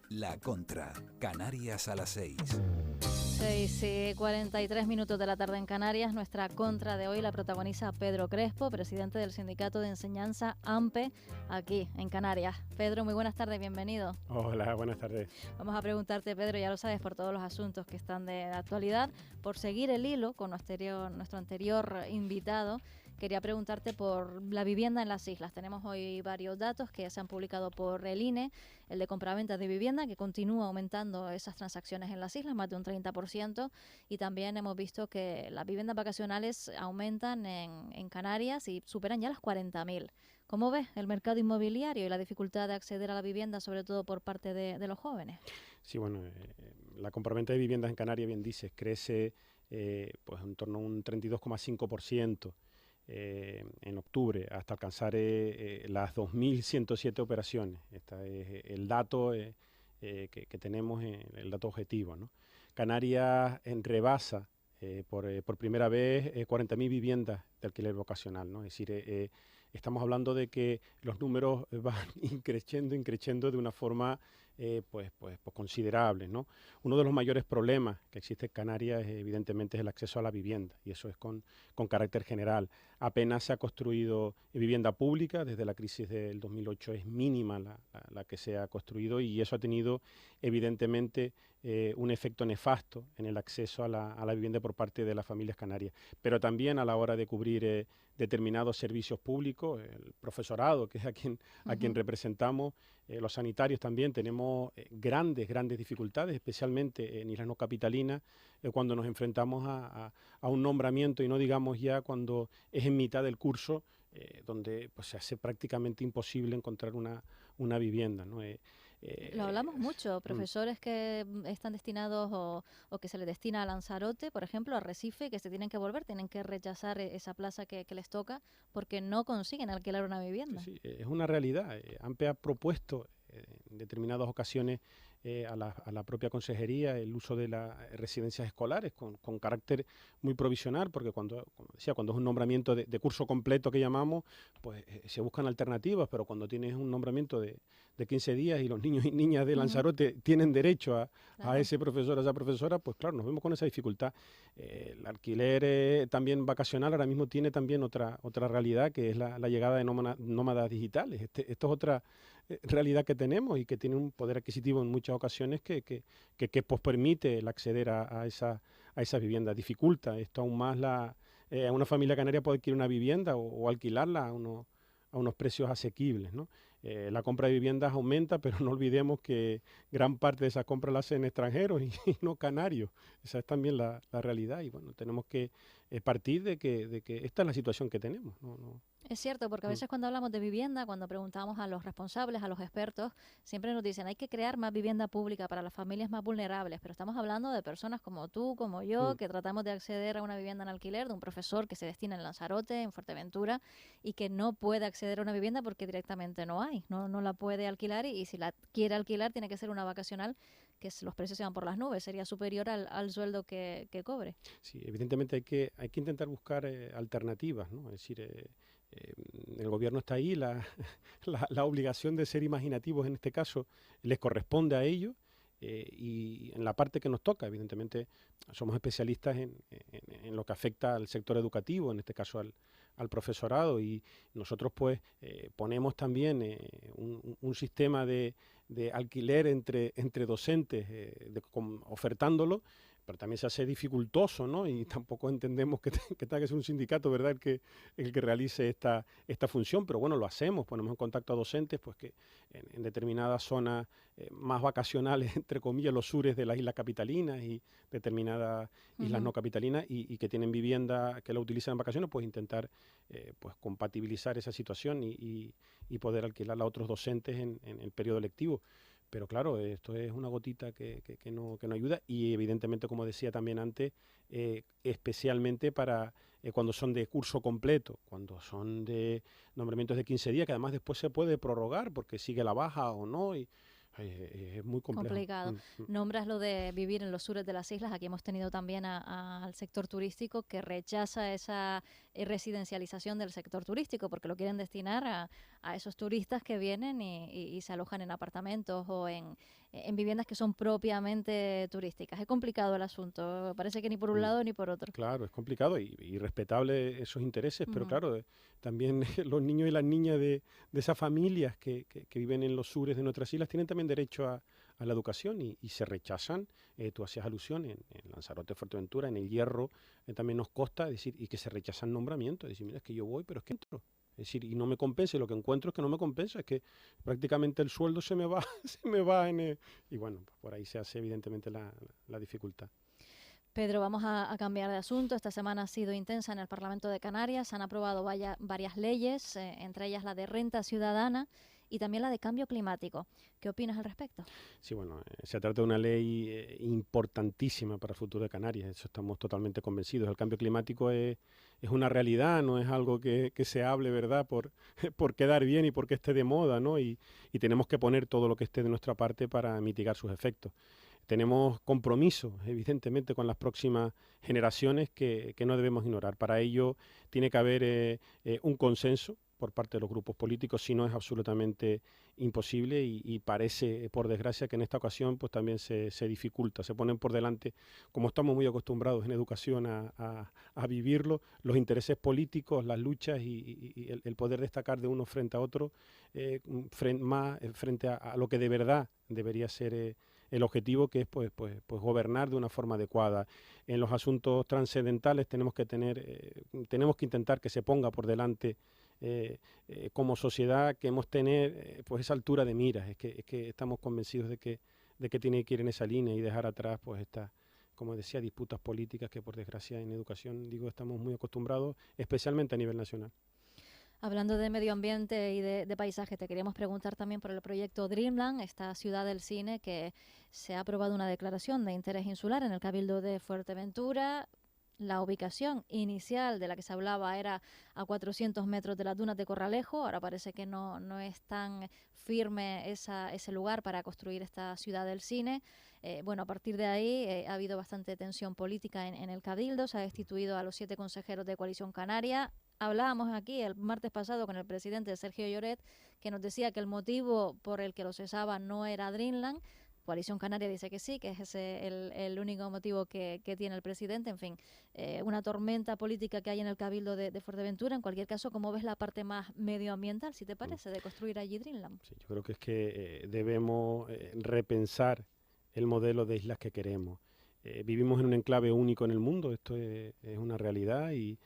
La Contra, Canarias a las 6. 6:43 de la tarde en Canarias. Nuestra Contra de hoy la protagoniza Pedro Crespo, presidente del Sindicato de Enseñanza AMPE, aquí en Canarias. Pedro, muy buenas tardes, bienvenido. Hola, buenas tardes. Vamos a preguntarte, Pedro, ya lo sabes, por todos los asuntos que están de actualidad. Por seguir el hilo con nuestro anterior invitado, quería preguntarte por la vivienda en las islas. Tenemos hoy varios datos que se han publicado por el INE, el de compraventa de vivienda, que continúa aumentando esas transacciones en las islas, más de un 30%, y también hemos visto que las viviendas vacacionales aumentan en Canarias y superan ya las 40.000. ¿Cómo ves el mercado inmobiliario y la dificultad de acceder a la vivienda, sobre todo por parte de los jóvenes? Sí, bueno, la compraventa de viviendas en Canarias, bien dices, crece pues en torno a un 32,5%. En octubre, hasta alcanzar las 2.107 operaciones. Este es el dato que tenemos, el dato objetivo, ¿no? Canarias rebasa por primera vez 40.000 viviendas de alquiler vocacional, ¿no? Es decir, estamos hablando de que los números van increciendo de una forma pues considerable, ¿no? Uno de los mayores problemas que existe en Canarias evidentemente es el acceso a la vivienda, y eso es con carácter general. Apenas se ha construido vivienda pública, desde la crisis del 2008 es mínima la que se ha construido, y eso ha tenido evidentemente un efecto nefasto en el acceso a la vivienda por parte de las familias canarias, pero también a la hora de cubrir determinados servicios públicos, el profesorado, que es a quien representamos, los sanitarios también, tenemos grandes dificultades, especialmente en Islas No Capitalinas, cuando nos enfrentamos a un nombramiento, y no digamos ya cuando es en mitad del curso, donde pues se hace prácticamente imposible encontrar una vivienda, ¿no? Lo hablamos mucho, profesores que están destinados o que se les destina a Lanzarote, por ejemplo, a Recife, que se tienen que volver, tienen que rechazar esa plaza que les toca porque no consiguen alquilar una vivienda. Sí, es una realidad. AMPE ha propuesto en determinadas ocasiones a la propia consejería el uso de las residencias escolares con carácter muy provisional, porque como decía, cuando es un nombramiento de curso completo que llamamos, pues se buscan alternativas, pero cuando tienes un nombramiento de 15 días y los niños y niñas de Lanzarote tienen derecho a ese profesor, a esa profesora, pues claro, nos vemos con esa dificultad. El alquiler también vacacional ahora mismo tiene también otra realidad, que es la llegada de nómadas digitales. Esto es otra realidad que tenemos y que tiene un poder adquisitivo en muchas ocasiones que pues permite el acceder a esa vivienda. Dificulta esto aún más a una familia canaria poder adquirir una vivienda o alquilarla a unos precios asequibles, ¿no? La compra de viviendas aumenta, pero no olvidemos que gran parte de esas compras las hacen extranjeros y no canarios. Esa es también la realidad, y bueno, tenemos que partir de que esta es la situación que tenemos, ¿no? Es cierto, porque a veces cuando hablamos de vivienda, cuando preguntamos a los responsables, a los expertos, siempre nos dicen hay que crear más vivienda pública para las familias más vulnerables, pero estamos hablando de personas como tú, como yo, que tratamos de acceder a una vivienda en alquiler, de un profesor que se destina en Lanzarote, en Fuerteventura, y que no puede acceder a una vivienda porque directamente no hay, no la puede alquilar, y si la quiere alquilar tiene que ser una vacacional, que los precios se van por las nubes, sería superior al sueldo que cobre. Sí, evidentemente hay que intentar buscar alternativas, ¿no? Es decir, el gobierno está ahí, la obligación de ser imaginativos en este caso les corresponde a ellos, y en la parte que nos toca, evidentemente somos especialistas en lo que afecta al sector educativo, en este caso al profesorado, y nosotros pues ponemos también un sistema de alquiler entre docentes, ofertándolo, pero también se hace dificultoso, ¿no? Y tampoco entendemos que tenga que ser un sindicato, ¿verdad?, el que realice esta función, pero bueno, lo hacemos, ponemos en contacto a docentes pues que en determinadas zonas más vacacionales, entre comillas, los sures de las islas capitalinas y determinadas islas no capitalinas, y que tienen vivienda que la utilizan en vacaciones, pues intentar pues compatibilizar esa situación y poder alquilarla a otros docentes en el periodo lectivo. Pero claro, esto es una gotita que no ayuda, y evidentemente, como decía también antes, especialmente para cuando son de curso completo, cuando son de nombramientos de 15 días, que además después se puede prorrogar porque sigue la baja o no, y Es muy complejo. Complicado. Nombras lo de vivir en los sures de las islas. Aquí hemos tenido también al sector turístico que rechaza esa residencialización del sector turístico porque lo quieren destinar a esos turistas que vienen y se alojan en apartamentos o en viviendas que son propiamente turísticas. Es complicado el asunto. Parece que ni por un lado ni por otro. Claro, es complicado y respetable esos intereses, pero claro, también los niños y las niñas de esas familias que viven en los sures de nuestras islas tienen también derecho a la educación y se rechazan. Tú hacías alusión en Lanzarote, Fuerteventura, en El Hierro, también nos consta decir, y que se rechazan nombramientos, decir, mira, es que yo voy, pero es que entro. Es decir, y no me compensa, y lo que encuentro es que no me compensa, es que prácticamente el sueldo se me va, y bueno, por ahí se hace evidentemente la dificultad. Pedro, vamos a cambiar de asunto. Esta semana ha sido intensa en el Parlamento de Canarias. Se han aprobado varias leyes, entre ellas la de renta ciudadana y también la de cambio climático. ¿Qué opinas al respecto? Sí, bueno, se trata de una ley importantísima para el futuro de Canarias, eso estamos totalmente convencidos. El cambio climático es una realidad, no es algo que se hable, ¿verdad?, por quedar bien y porque esté de moda, ¿no? Y tenemos que poner todo lo que esté de nuestra parte para mitigar sus efectos. Tenemos compromisos, evidentemente, con las próximas generaciones que no debemos ignorar. Para ello tiene que haber un consenso por parte de los grupos políticos, si no es absolutamente imposible y parece, por desgracia, que en esta ocasión pues también se dificulta. Se ponen por delante, como estamos muy acostumbrados en educación a vivirlo, los intereses políticos, las luchas y el poder destacar de uno frente a otro, frente a lo que de verdad debería ser el objetivo, que es pues gobernar de una forma adecuada. En los asuntos trascendentales tenemos que intentar que se ponga por delante como sociedad, que hemos tener pues esa altura de miras. Es que estamos convencidos de que tiene que ir en esa línea y dejar atrás pues estas, como decía, disputas políticas que por desgracia en educación, estamos muy acostumbrados, especialmente a nivel nacional. Hablando de medio ambiente y de paisaje, te queríamos preguntar también por el proyecto Dreamland, esta ciudad del cine que se ha aprobado una declaración de interés insular en el Cabildo de Fuerteventura. La ubicación inicial de la que se hablaba era a 400 metros de las dunas de Corralejo. Ahora parece que no es tan firme ese lugar para construir esta ciudad del cine. Bueno, a partir de ahí ha habido bastante tensión política en el Cabildo. Se ha destituido a los 7 consejeros de Coalición Canaria. Hablábamos aquí el martes pasado con el presidente Sergio Lloret, que nos decía que el motivo por el que lo cesaba no era Dreamland. Coalición Canaria dice que sí, que es ese el único motivo que tiene el presidente. En fin, una tormenta política que hay en el Cabildo de Fuerteventura. En cualquier caso, ¿cómo ves la parte más medioambiental, si te parece, de construir allí Dreamland? Sí, yo creo que es que debemos repensar el modelo de islas que queremos. Vivimos en un enclave único en el mundo, esto es una realidad, y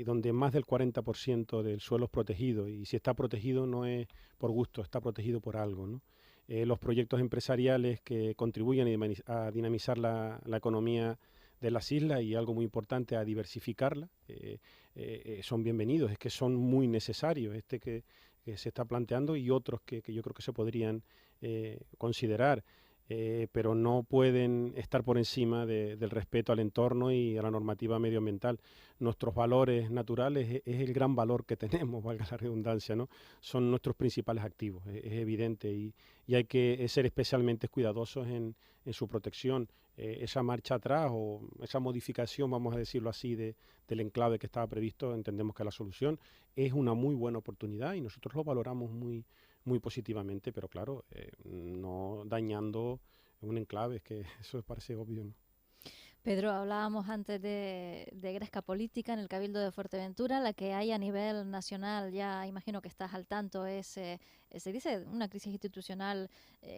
donde más del 40% del suelo es protegido, y si está protegido no es por gusto, está protegido por algo, ¿no? Los proyectos empresariales que contribuyen a dinamizar la economía de las islas y, algo muy importante, a diversificarla, son bienvenidos, es que son muy necesarios, que se está planteando y otros que yo creo que se podrían considerar. Pero no pueden estar por encima del respeto al entorno y a la normativa medioambiental. Nuestros valores naturales es el gran valor que tenemos, valga la redundancia, ¿no? Son nuestros principales activos, es evidente, y hay que ser especialmente cuidadosos en su protección. Esa marcha atrás o esa modificación, vamos a decirlo así, del enclave que estaba previsto, entendemos que la solución es una muy buena oportunidad y nosotros lo valoramos muy positivamente, pero claro, no dañando un enclave, es que eso parece obvio, ¿no? Pedro, hablábamos antes de gresca política en el Cabildo de Fuerteventura. La que hay a nivel nacional, ya imagino que estás al tanto, se dice una crisis institucional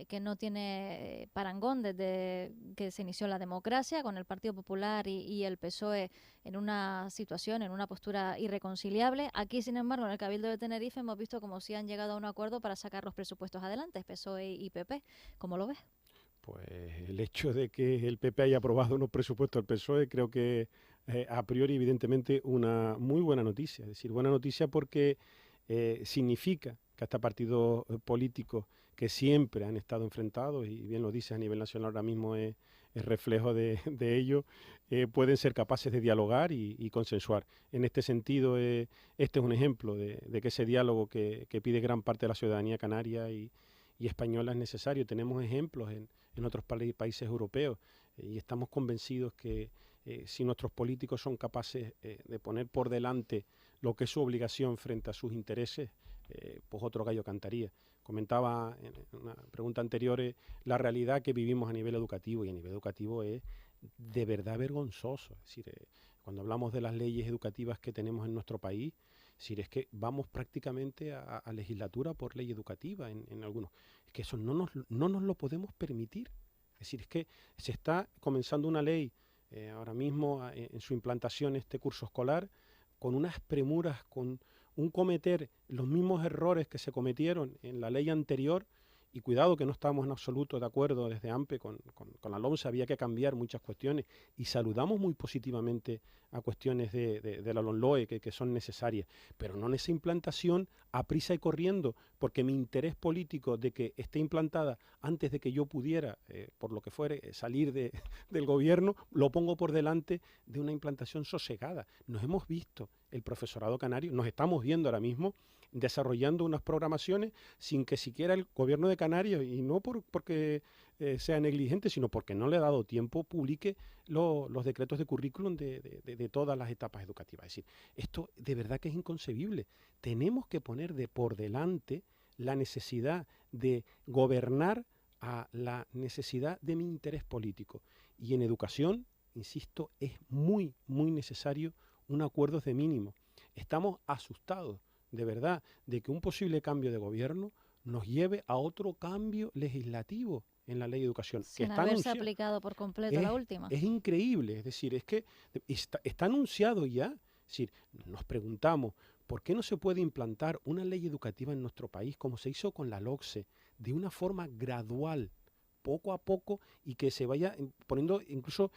que no tiene parangón desde que se inició la democracia, con el Partido Popular y el PSOE en una situación, en una postura irreconciliable. Aquí, sin embargo, en el Cabildo de Tenerife hemos visto como si han llegado a un acuerdo para sacar los presupuestos adelante, PSOE y PP. ¿Cómo lo ves? Pues el hecho de que el PP haya aprobado unos presupuestos del PSOE creo que a priori evidentemente una muy buena noticia. Es decir, buena noticia porque significa que hasta partidos políticos que siempre han estado enfrentados, y bien lo dices a nivel nacional ahora mismo es reflejo de ello, pueden ser capaces de dialogar y consensuar. En este sentido, este es un ejemplo de que ese diálogo que pide gran parte de la ciudadanía canaria y y española es necesario. Tenemos ejemplos en otros países europeos y estamos convencidos que si nuestros políticos son capaces de poner por delante lo que es su obligación frente a sus intereses, pues otro gallo cantaría. Comentaba en una pregunta anterior la realidad que vivimos a nivel educativo, y a nivel educativo es de verdad vergonzoso. Es decir, cuando hablamos de las leyes educativas que tenemos en nuestro país, es decir, es que vamos prácticamente a legislatura por ley educativa en algunos. Es que eso no nos lo podemos permitir. Es decir, es que se está comenzando una ley ahora mismo en su implantación este curso escolar con unas premuras, con un cometer los mismos errores que se cometieron en la ley anterior, y cuidado que no estamos en absoluto de acuerdo desde AMPE con la LOMCE, había que cambiar muchas cuestiones y saludamos muy positivamente a cuestiones de la LOMLOE que son necesarias, pero no en esa implantación a prisa y corriendo, porque mi interés político de que esté implantada antes de que yo pudiera, por lo que fuere, salir del gobierno, lo pongo por delante de una implantación sosegada. Nos hemos visto el profesorado canario, nos estamos viendo ahora mismo desarrollando unas programaciones sin que siquiera el gobierno de Canarias, y no porque sea negligente, sino porque no le ha dado tiempo, publique los decretos de currículum de todas las etapas educativas. Es decir, esto de verdad que es inconcebible. Tenemos que poner por delante la necesidad de gobernar a la necesidad de mi interés político. Y en educación, insisto, es muy, muy necesario un acuerdo de mínimo. Estamos asustados, de verdad, de que un posible cambio de gobierno nos lleve a otro cambio legislativo en la ley de educación. Sin que está haberse aplicado por completo la última. Es increíble, es decir, es que está anunciado ya. Es decir, nos preguntamos, ¿por qué no se puede implantar una ley educativa en nuestro país como se hizo con la LOCSE, de una forma gradual, poco a poco, y que se vaya poniendo incluso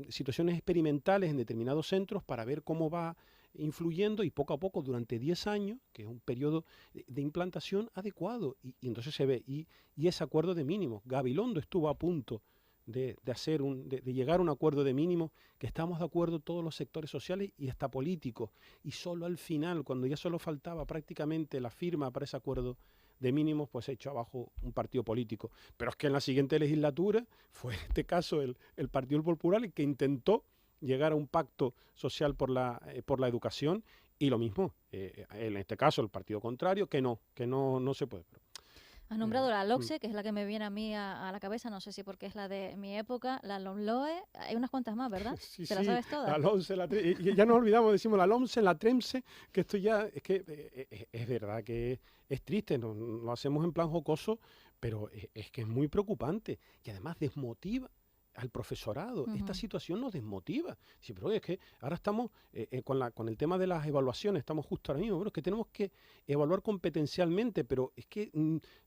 situaciones experimentales en determinados centros para ver cómo va influyendo, y poco a poco durante 10 años, que es un periodo de implantación adecuado, y entonces se ve, y ese acuerdo de mínimos. Gabilondo estuvo a punto de llegar a un acuerdo de mínimos, que estamos de acuerdo todos los sectores sociales y hasta políticos, y solo al final, cuando ya solo faltaba prácticamente la firma para ese acuerdo de mínimos, pues echó abajo un partido político. Pero es que en la siguiente legislatura fue en este caso el Partido Popular el que intentó llegar a un pacto social por la educación, y lo mismo, en este caso el partido contrario, que no se puede. Has nombrado la LOCSE, que es la que me viene a mí a la cabeza, no sé si porque es la de mi época, la LOMLOE, hay unas cuantas más, ¿verdad? Sí, ¿Te las sabes todas? La LOMCE, ya nos olvidamos, decimos la LOMCE, la TREMSE, que esto ya, es que es verdad que es triste, lo hacemos en plan jocoso, pero es que es muy preocupante, y además desmotiva al profesorado. Esta situación nos desmotiva. Sí, pero oye, es que ahora estamos con el tema de las evaluaciones, estamos justo ahora mismo. Bueno, es que tenemos que evaluar competencialmente, pero es que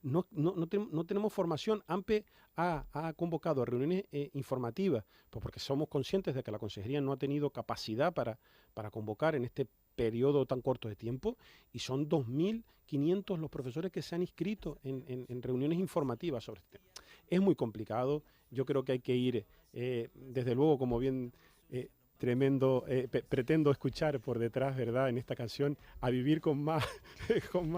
no tenemos formación. AMPE ha convocado a reuniones informativas, pues porque somos conscientes de que la consejería no ha tenido capacidad para convocar en este periodo tan corto de tiempo, y son 2.500 los profesores que se han inscrito en reuniones informativas sobre este tema. Es muy complicado. Yo creo que hay que ir, desde luego, como bien pretendo escuchar por detrás, ¿verdad?, en esta canción, a vivir con más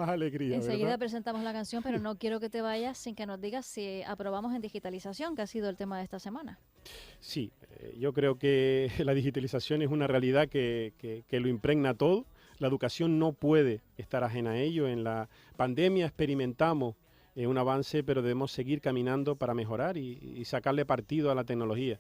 alegría. Enseguida ¿verdad? presentamos la canción, pero no quiero que te vayas sin que nos digas si aprobamos en digitalización, que ha sido el tema de esta semana. Sí, yo creo que la digitalización es una realidad que lo impregna todo. La educación no puede estar ajena a ello. En la pandemia experimentamos un avance, pero debemos seguir caminando para mejorar y sacarle partido a la tecnología.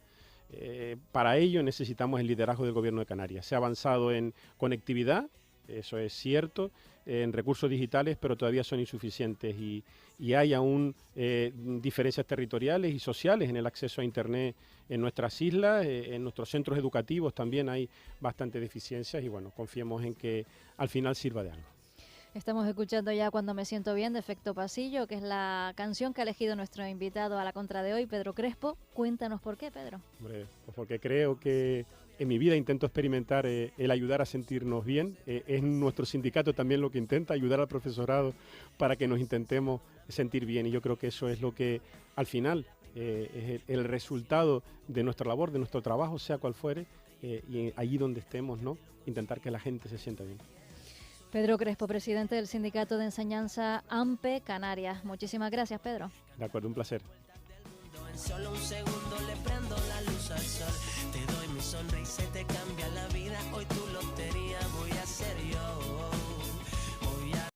Para ello necesitamos el liderazgo del Gobierno de Canarias. Se ha avanzado en conectividad, eso es cierto, en recursos digitales, pero todavía son insuficientes, y hay aún diferencias territoriales y sociales en el acceso a Internet en nuestras islas. En nuestros centros educativos también hay bastantes deficiencias, y bueno, confiemos en que al final sirva de algo. Estamos escuchando ya Cuando me siento bien, de Efecto Pasillo, que es la canción que ha elegido nuestro invitado a la contra de hoy, Pedro Crespo. Cuéntanos por qué, Pedro. Hombre, pues porque creo que en mi vida intento experimentar el ayudar a sentirnos bien. Es nuestro sindicato también lo que intenta, ayudar al profesorado para que nos intentemos sentir bien, y yo creo que eso es lo que al final es el resultado de nuestra labor, de nuestro trabajo, sea cual fuere, y allí donde estemos, ¿no?, intentar que la gente se sienta bien. Pedro Crespo, presidente del Sindicato de Enseñanza AMPE Canarias. Muchísimas gracias, Pedro. De acuerdo, un placer. En solo un segundo le prendo la luz al sol. Te doy mi sonrisa y te cambia la vida. Hoy tu lotería voy a ser yo.